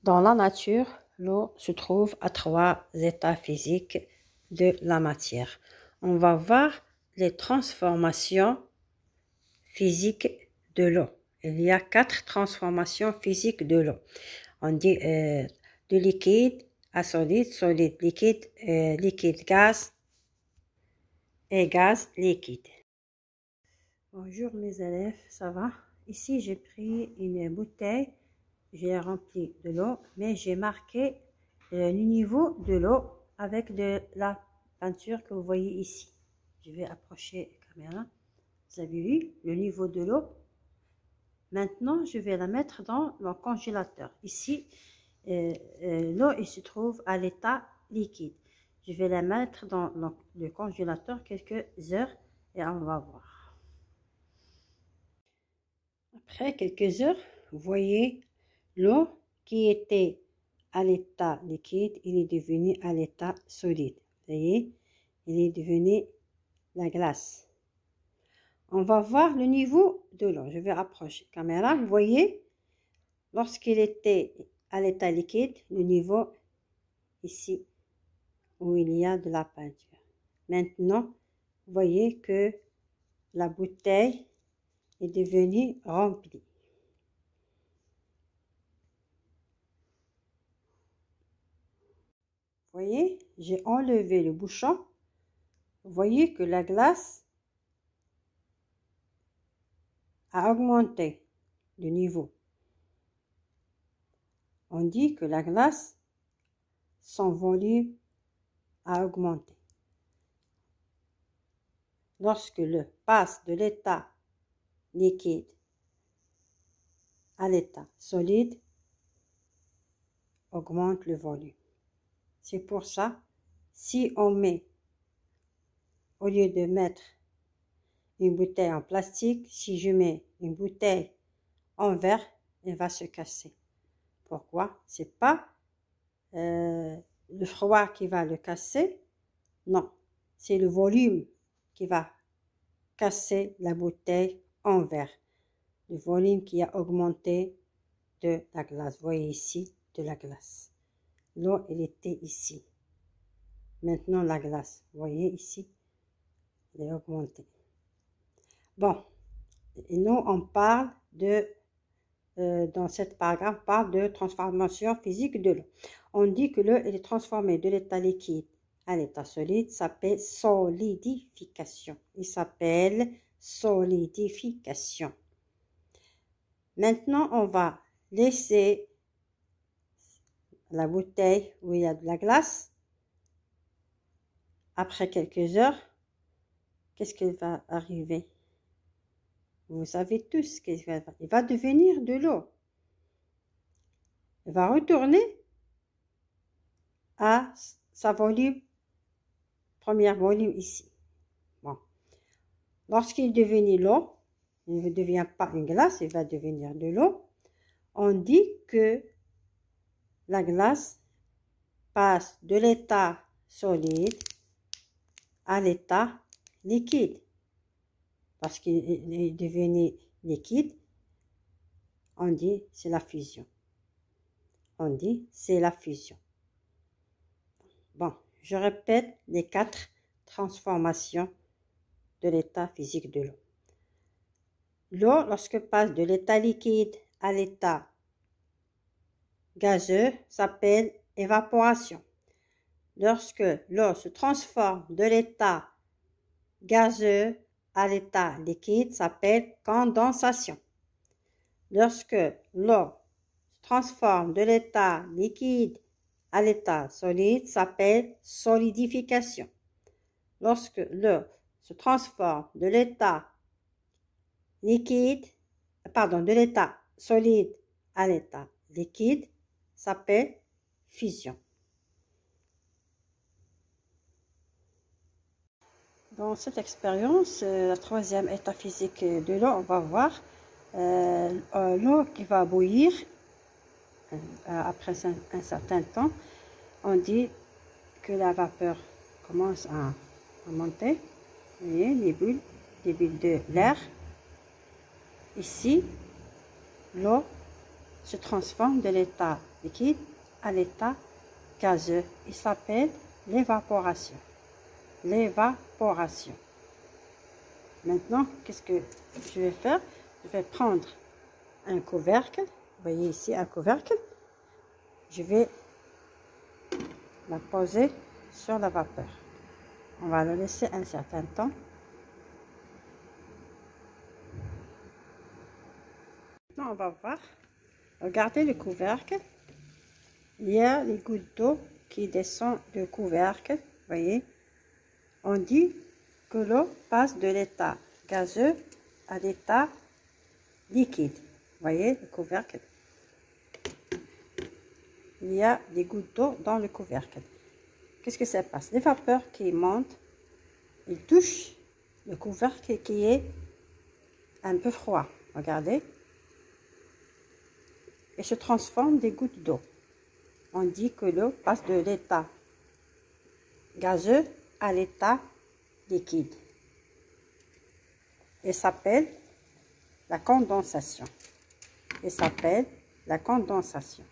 Dans la nature, l'eau se trouve à 3 états physiques de la matière. On va voir les transformations physiques de l'eau. Il y a 4 transformations physiques de l'eau. On dit de liquide à solide, solide liquide, liquide gaz et gaz liquide. Bonjour mes élèves, ça va? Ici j'ai pris une bouteille, j'ai rempli de l'eau, mais j'ai marqué le niveau de l'eau avec de la peinture que vous voyez ici. Je vais approcher la caméra. Vous avez vu le niveau de l'eau? Maintenant, je vais la mettre dans le congélateur. Ici, l'eau se trouve à l'état liquide. Je vais la mettre dans le congélateur quelques heures et on va voir. Après quelques heures, vous voyez l'eau qui était à l'état liquide, il est devenu à l'état solide. Vous voyez, il est devenu la glace. On va voir le niveau de l'eau. Je vais approcher la caméra. Vous voyez, lorsqu'il était à l'état liquide, le niveau ici où il y a de la peinture. Maintenant, vous voyez que la bouteille est devenue remplie. Vous voyez, j'ai enlevé le bouchon. Vous voyez que la glace a augmenté de niveau. On dit que la glace, son volume a augmenté. Lorsque le passe de l'état liquide à l'état solide, augmente le volume. C'est pour ça, si on met, au lieu de mettre une bouteille en plastique, si je mets une bouteille en verre, elle va se casser. Pourquoi? C'est pas le froid qui va le casser, non, c'est le volume qui va casser la bouteille en verre. Le volume qui a augmenté de la glace. Vous voyez ici de la glace. L'eau, elle était ici. Maintenant, la glace, vous voyez ici, elle est augmentée. Bon, et nous, on parle de, dans cette paragraphe, on parle de transformation physique de l'eau. On dit que l'eau est transformée de l'état liquide à l'état solide, s'appelle solidification. Il s'appelle solidification. Maintenant, on va laisser la bouteille où il y a de la glace. Après quelques heures, qu'est-ce qui va arriver? Vous savez tous qu'il va devenir de l'eau. Il va retourner à sa volume, première volume ici. Bon. Lorsqu'il devient l'eau, il ne devient pas une glace, il va devenir de l'eau. On dit que la glace passe de l'état solide à l'état liquide. Parce qu'il est devenu liquide, on dit c'est la fusion. On dit c'est la fusion. Bon, je répète les 4 transformations de l'état physique de l'eau. L'eau, lorsque passe de l'état liquide à l'état gazeux, s'appelle évaporation. Lorsque l'eau se transforme de l'état gazeux à l'état liquide, s'appelle condensation. Lorsque l'eau se transforme de l'état liquide à l'état solide, s'appelle solidification. Lorsque l'eau se transforme de l'état liquide, de l'état solide à l'état liquide, s'appelle fusion. Dans cette expérience, la 3e état physique de l'eau, on va voir l'eau qui va bouillir après un certain temps. On dit que la vapeur commence à monter. Vous voyez les bulles de l'air. Ici, l'eau se transforme de l'état liquide à l'état gazeux. Il s'appelle l'évaporation. L'évaporation. Maintenant, qu'est-ce que je vais faire? Je vais prendre un couvercle. Vous voyez ici un couvercle. Je vais la poser sur la vapeur. On va le laisser un certain temps. Maintenant, on va voir. Regardez le couvercle. Il y a les gouttes d'eau qui descendent du couvercle. Vous voyez. On dit que l'eau passe de l'état gazeux à l'état liquide. Vous voyez le couvercle. Il y a des gouttes d'eau dans le couvercle. Qu'est-ce que ça passe? Les vapeurs qui montent, ils touchent le couvercle qui est un peu froid. Regardez. Et se transforment des gouttes d'eau. On dit que l'eau passe de l'état gazeux à l'état liquide. Et s'appelle la condensation. Et s'appelle la condensation.